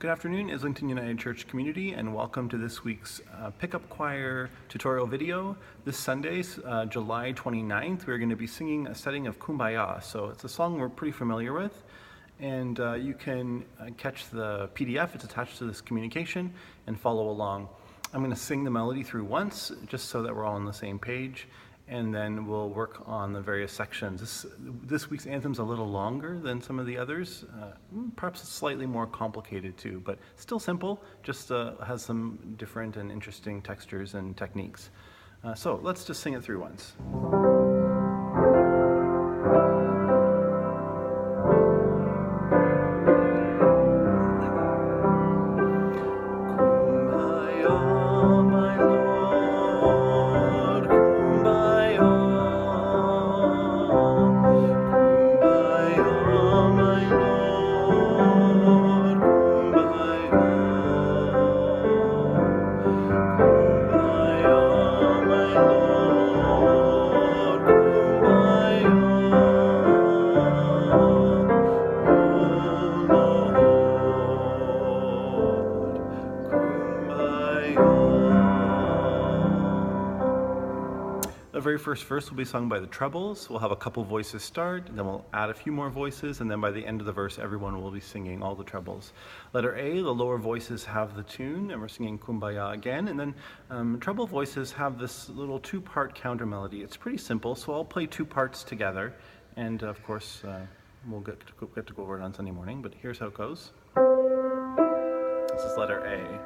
Good afternoon, Islington United Church community, and welcome to this week's pickup choir tutorial video. This Sunday, July 29th, we're going to be singing a setting of Kumbaya. So it's a song we're pretty familiar with, and you can catch the PDF. It's attached to this communication and follow along. I'm going to sing the melody through once, just so that we're all on the same page, and then we'll work on the various sections. This week's anthem's a little longer than some of the others. Perhaps it's slightly more complicated too, but still simple, just has some different and interesting textures and techniques. So let's just sing it through once. The very first verse will be sung by the trebles. We'll have a couple voices start, and then we'll add a few more voices, and then by the end of the verse, everyone will be singing all the trebles. Letter A, the lower voices have the tune, and we're singing Kumbaya again, and then treble voices have this little two-part counter melody. It's pretty simple, so I'll play two parts together, and of course, we'll get to go over it on Sunday morning, but here's how it goes. This is letter A.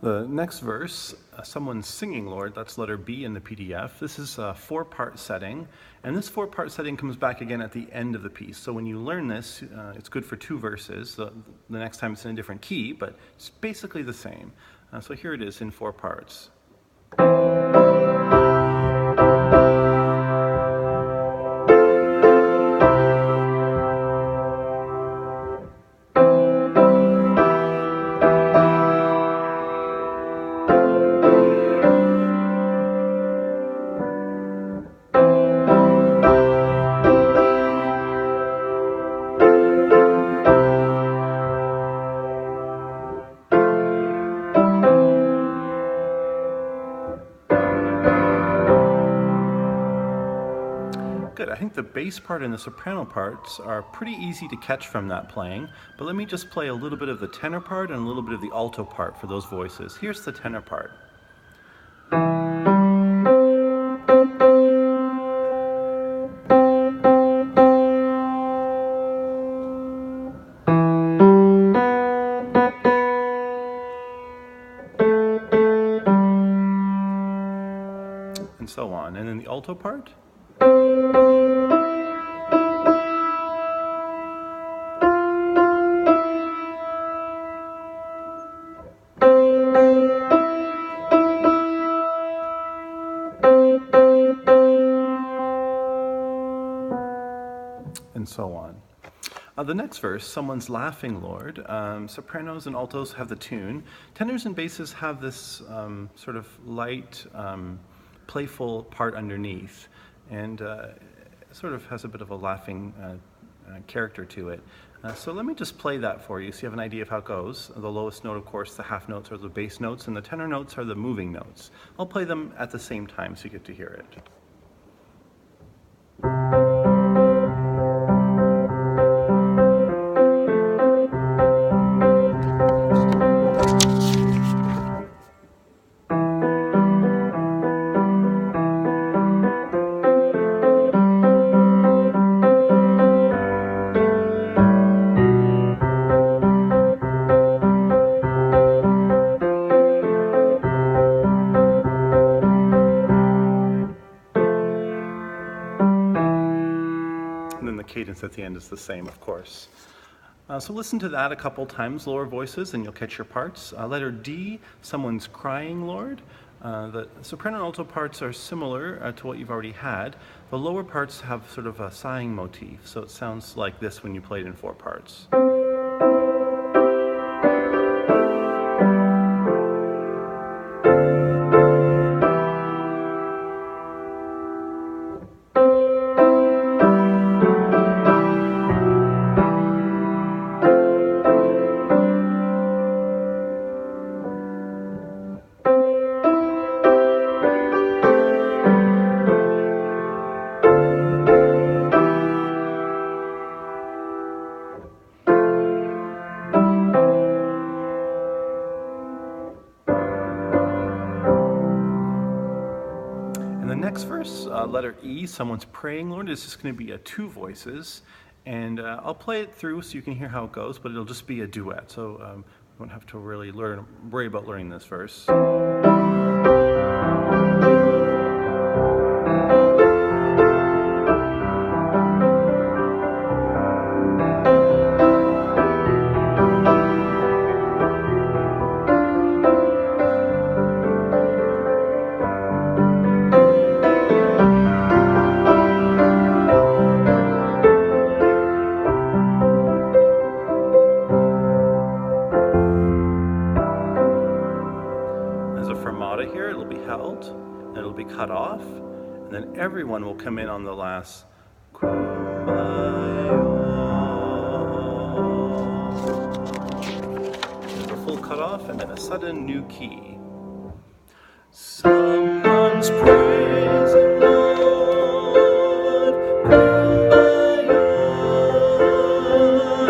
The next verse, someone's singing, Lord, that's letter B in the PDF. This is a four-part setting, and this four-part setting comes back again at the end of the piece. So when you learn this, it's good for two verses. The next time it's in a different key, but it's basically the same. So here it is in four parts. Good. I think the bass part and the soprano parts are pretty easy to catch from that playing, but let me just play a little bit of the tenor part and a little bit of the alto part for those voices. Here's the tenor part. And so on. And then the alto part. And so on. The next verse, someone's laughing, Lord. Sopranos and altos have the tune. Tenors and basses have this sort of light, playful part underneath, and sort of has a bit of a laughing character to it. So let me just play that for you so you have an idea of how it goes. The lowest note, of course, the half notes are the bass notes, and the tenor notes are the moving notes. I'll play them at the same time so you get to hear it. the cadence at the end is the same, of course. So listen to that a couple times, lower voices, and you'll catch your parts. Letter D, someone's crying, Lord. The soprano and alto parts are similar to what you've already had. The lower parts have sort of a sighing motif, so it sounds like this when you play it in 4 parts. The next verse, letter E, someone's praying, Lord, is just going to be 2 voices. And I'll play it through so you can hear how it goes, but it'll just be a duet. So you won't have to really worry about learning this verse. Here, it'll be held, and it'll be cut off, and then everyone will come in on the last Kumbaya. There's a full cut off, and then a sudden new key. Someone's praising Lord, Kumbaya.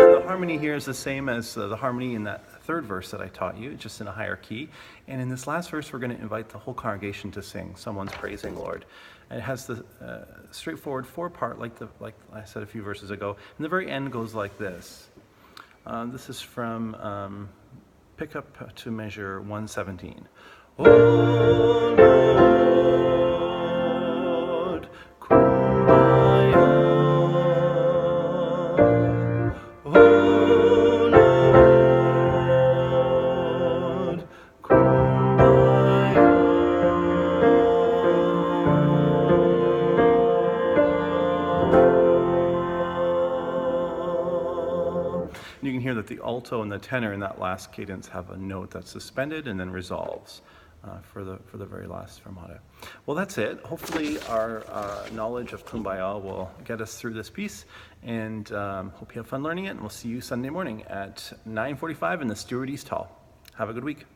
And the harmony here is the same as the harmony in that 3rd verse that I taught you, just in a higher key. And in this last verse, we're going to invite the whole congregation to sing Someone's Praising Lord. And it has the straightforward 4-part, like I said a few verses ago. And the very end goes like this. This is from Pick Up to Measure 117. Oh Lord, Kumbaya. Oh Lord, Kumbaya. You can hear that the alto and the tenor in that last cadence have a note that's suspended and then resolves for the very last fermata. Well, that's it. Hopefully our knowledge of Kumbaya will get us through this piece, and hope you have fun learning it, and we'll see you Sunday morning at 9:45 in the Stewart East Hall. Have a good week.